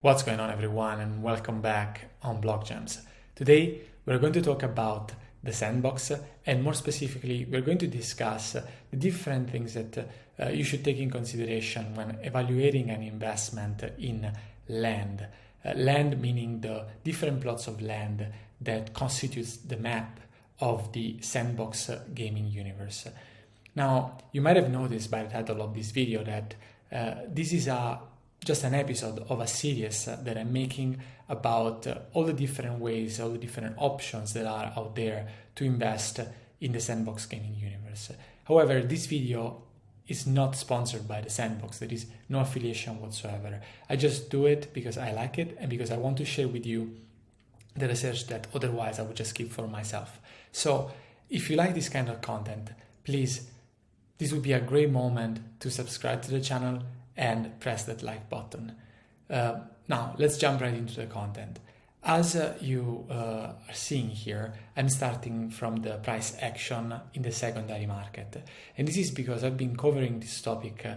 What's going on, everyone, and welcome back on BlockGems. Today we're going to talk about the Sandbox, and more specifically we're going to discuss the different things that you should take in consideration when evaluating an investment in land. Land meaning the different plots of land that constitutes the map of the Sandbox gaming universe. Now, you might have noticed by the title of this video that this is just an episode of a series that I'm making about all the different ways, all the different options that are out there to invest in the Sandbox gaming universe. However, this video is not sponsored by the Sandbox. There is no affiliation whatsoever. I just do it because I like it and because I want to share with you the research that otherwise I would just keep for myself. So if you like this kind of content, please, this would be a great moment to subscribe to the channel and press that like button. Now, let's jump right into the content. As you are seeing here, I'm starting from the price action in the secondary market. And this is because I've been covering this topic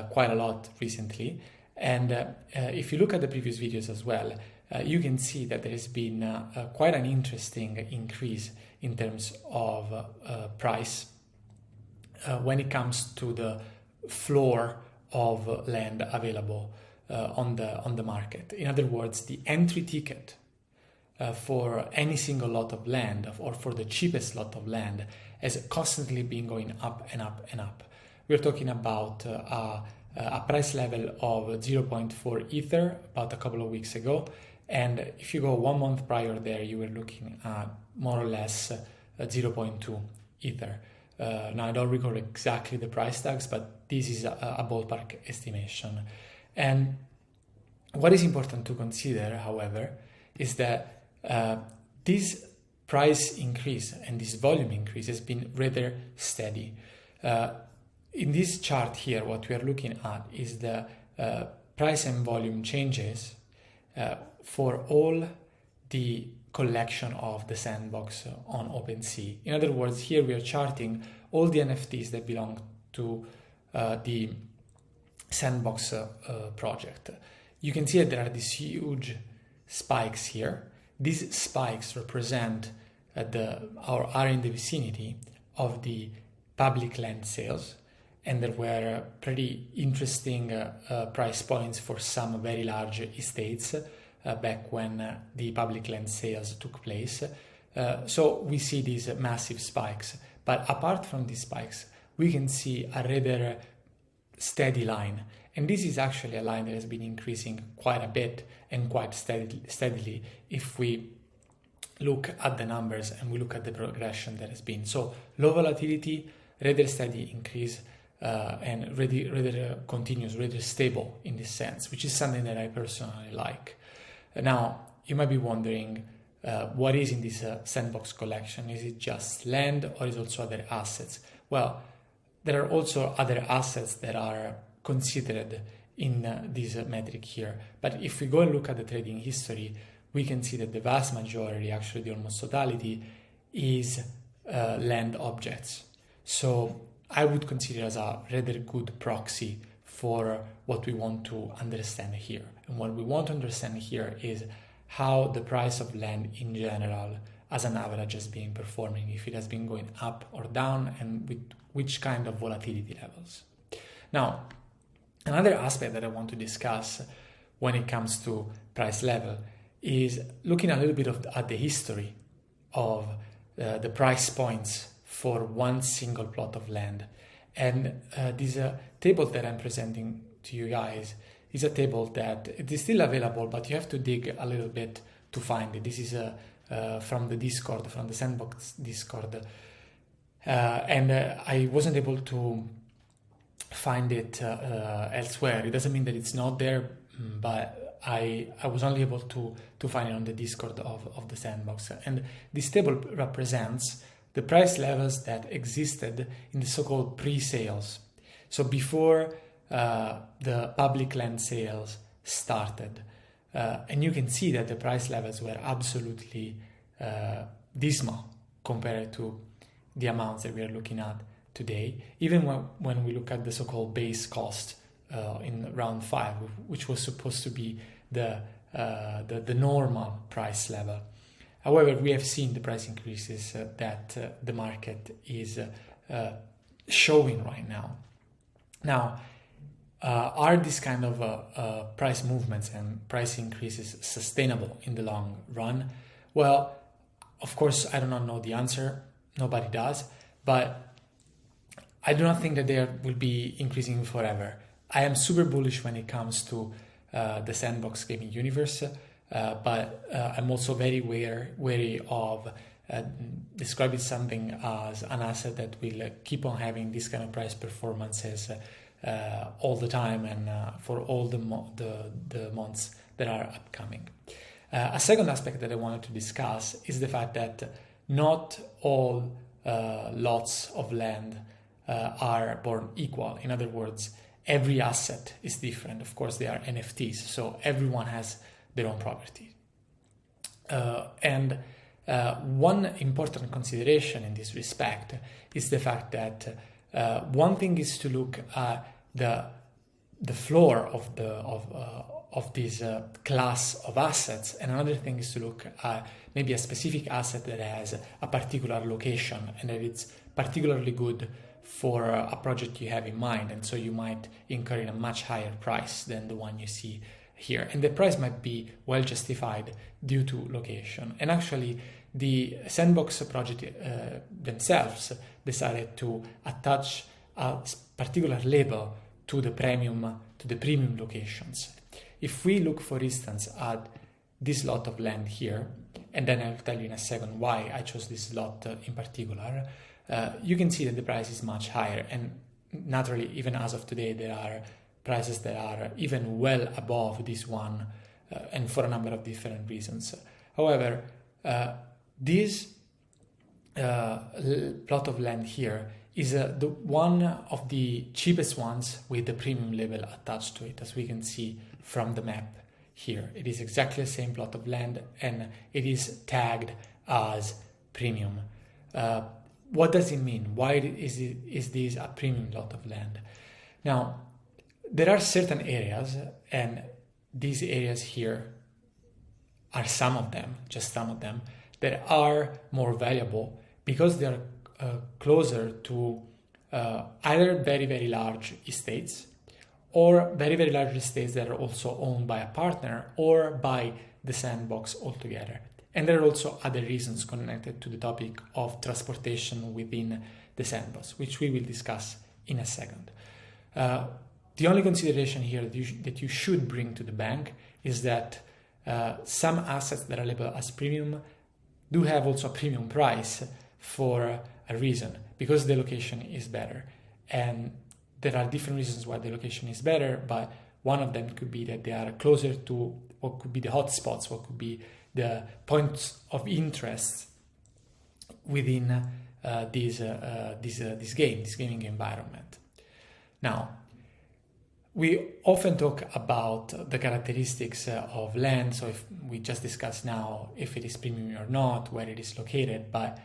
quite a lot recently. And if you look at the previous videos as well, you can see that there has been quite an interesting increase in terms of price when it comes to the floor of land available on the market. In other words, the entry ticket for any single lot of land or for the cheapest lot of land has constantly been going up and up and up. We're talking about a price level of 0.4 Ether about a couple of weeks ago, and if you go 1 month prior there, you were looking at more or less 0.2 Ether. Now, I don't recall exactly the price tags, but this is a ballpark estimation. And what is important to consider, however, is that this price increase and this volume increase has been rather steady. In this chart here, what we are looking at is the price and volume changes for all the collection of the Sandbox on OpenSea. In other words, here we are charting all the NFTs that belong to the Sandbox project. You can see that there are these huge spikes here. These spikes represent are in the vicinity of the public land sales, and there were pretty interesting price points for some very large estates back when the public land sales took place. So we see these massive spikes. But apart from these spikes, we can see a rather steady line. And this is actually a line that has been increasing quite a bit and quite steadily if we look at the numbers and we look at the progression that has been. So low volatility, rather steady increase, and rather continuous, rather stable in this sense, which is something that I personally like. Now, you might be wondering, what is in this Sandbox collection? Is it just land or is it also other assets? Well, there are also other assets that are considered in this metric here. But if we go and look at the trading history, we can see that the vast majority, actually the almost totality, is land objects. So I would consider it as a rather good proxy for what we want to understand here. And what we want to understand here is how the price of land in general as an average has been performing, if it has been going up or down, and with which kind of volatility levels. Now, another aspect that I want to discuss when it comes to price level is looking a little bit at the history of the price points for one single plot of land. And this table that I'm presenting to you guys is a table that it is still available, but you have to dig a little bit to find it. This is from the Discord, from the Sandbox Discord. And I wasn't able to find it elsewhere. It doesn't mean that it's not there, but I was only able to find it on the Discord of the Sandbox. And this table represents the price levels that existed in the so-called pre-sales. So before the public land sales started. And you can see that the price levels were absolutely dismal compared to the amounts that we are looking at today. Even when we look at the so-called base cost in round 5, which was supposed to be the normal price level. However, we have seen the price increases that the market is showing right now. Now, are these kind of price movements and price increases sustainable in the long run? Well, of course, I do not know the answer. Nobody does. But I do not think that they will be increasing forever. I am super bullish when it comes to the Sandbox gaming universe, but I'm also very wary of describing something as an asset that will keep on having this kind of price performances all the time and for all the months that are upcoming. A second aspect that I wanted to discuss is the fact that not all lots of land are born equal. In other words, every asset is different. Of course, they are NFTs, so everyone has their own property. And one important consideration in this respect is the fact that one thing is to look at the floor of this class of assets, and another thing is to look at maybe a specific asset that has a particular location and that it's particularly good for a project you have in mind, and so you might incur in a much higher price than the one you see here, and the price might be well justified due to location. And actually, the Sandbox project themselves decided to attach a particular label to the premium locations. If we look, for instance, at this lot of land here, and then I'll tell you in a second why I chose this lot in particular, you can see that the price is much higher, and naturally, even as of today, there are prices that are even well above this one, and for a number of different reasons. However, this plot of land here is the one of the cheapest ones with the premium label attached to it, as we can see from the map here. It is exactly the same plot of land, and it is tagged as premium. What does it mean? Why is this a premium lot of land? Now, there are certain areas, and these areas here are some of them, just some of them, that are more valuable because they are closer to either very, very large estates or very, very large estates that are also owned by a partner or by the Sandbox altogether. And there are also other reasons connected to the topic of transportation within the Sandbox, which we will discuss in a second. The only consideration here that you should bring to the bank is that some assets that are labeled as premium do have also a premium price for a reason, because the location is better. And there are different reasons why the location is better, but one of them could be that they are closer to what could be the hotspots, what could be the points of interest within this gaming environment. Now, we often talk about the characteristics of land, so if we just discussed now if it is premium or not, where it is located, but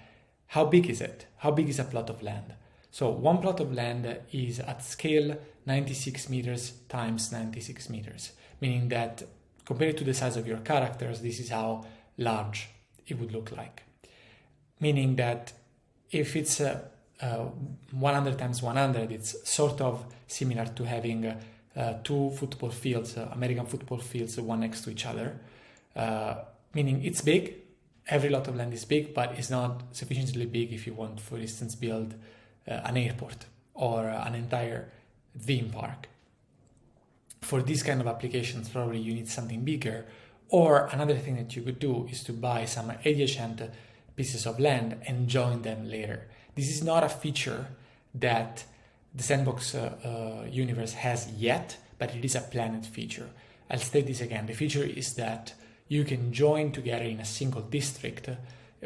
how big is it? How big is a plot of land? So one plot of land is at scale 96 meters times 96 meters, meaning that compared to the size of your characters, this is how large it would look like. Meaning that if it's 100 times 100, it's sort of similar to having two football fields, American football fields, one next to each other. Meaning it's big. Every lot of land is big, but it's not sufficiently big if you want, for instance, build an airport or an entire theme park. For these kind of applications, probably you need something bigger. Or another thing that you could do is to buy some adjacent pieces of land and join them later. This is not a feature that the Sandbox universe has yet, but it is a planned feature. I'll state this again. The feature is that you can join together in a single district,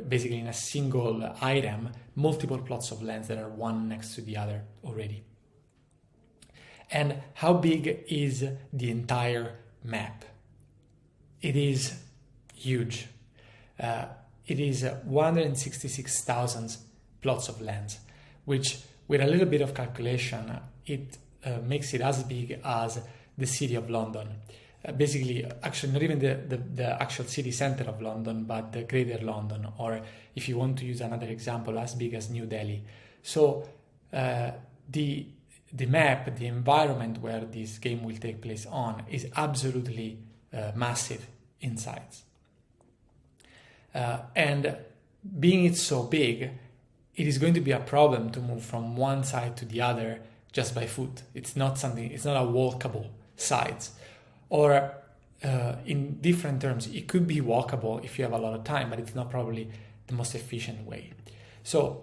basically in a single item, multiple plots of lands that are one next to the other already. And how big is the entire map? It is huge. It is 166,000 plots of lands, which with a little bit of calculation, it makes it as big as the city of London. basically, actually not even the actual city center of London, but the Greater London, or if you want to use another example, as big as New Delhi. So the map, the environment where this game will take place on is absolutely massive in size. And being it so big, it is going to be a problem to move from one side to the other just by foot. It's not a walkable site. Or in different terms, it could be walkable if you have a lot of time, but it's not probably the most efficient way. So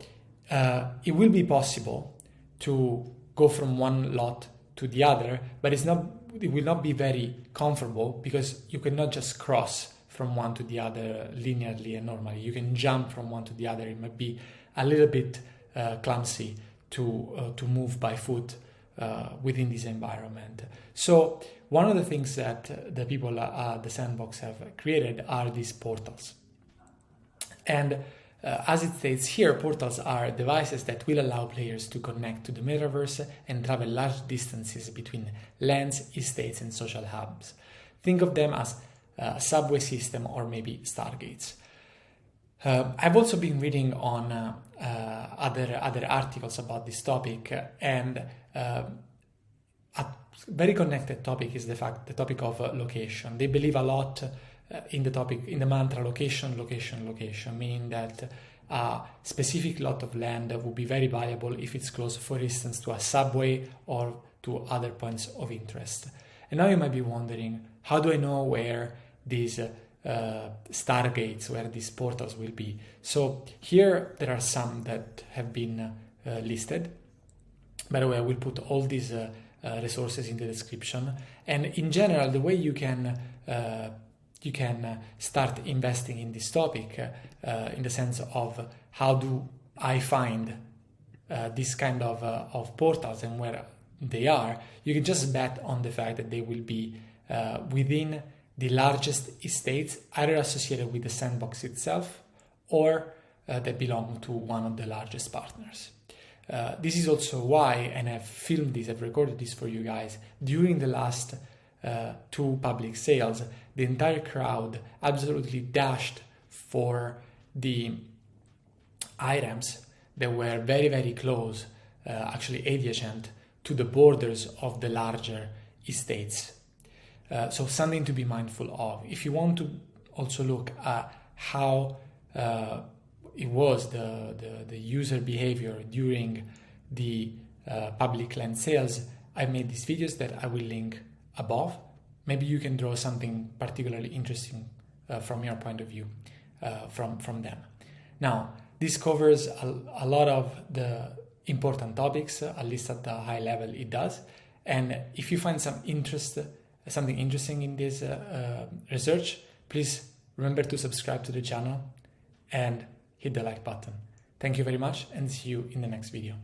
it will be possible to go from one lot to the other, but it will not be very comfortable because you cannot just cross from one to the other linearly and normally. You can jump from one to the other. It might be a little bit clumsy to move by foot within this environment. So one of the things that the people at the Sandbox have created are these portals. And as it states here, portals are devices that will allow players to connect to the metaverse and travel large distances between lands, estates, and social hubs. Think of them as a subway system or maybe stargates. I've also been reading on other articles about this topic, and a very connected topic is the topic of location. They believe a lot in the mantra location, location, location, meaning that a specific lot of land would be very valuable if it's close, for instance, to a subway or to other points of interest. And now you might be wondering, how do I know where these stargates, where these portals will be? So here there are some that have been listed. By the way, I will put all these resources in the description. And in general, the way you can start investing in this topic in the sense of how do I find this kind of portals and where they are, you can just bet on the fact that they will be within the largest estates, either associated with the Sandbox itself or that belong to one of the largest partners. This is also why, and I've filmed this, I've recorded this for you guys, during the last 2 public sales, the entire crowd absolutely dashed for the items that were very, very close, actually adjacent to the borders of the larger estates. So something to be mindful of. If you want to also look at how it was the user behavior during the public land sales, I made these videos that I will link above. Maybe you can draw something particularly interesting from your point of view from them. Now, this covers a lot of the important topics, at least at the high level it does. And if you find something interesting in this research, please remember to subscribe to the channel and hit the like button. Thank you very much, and see you in the next video.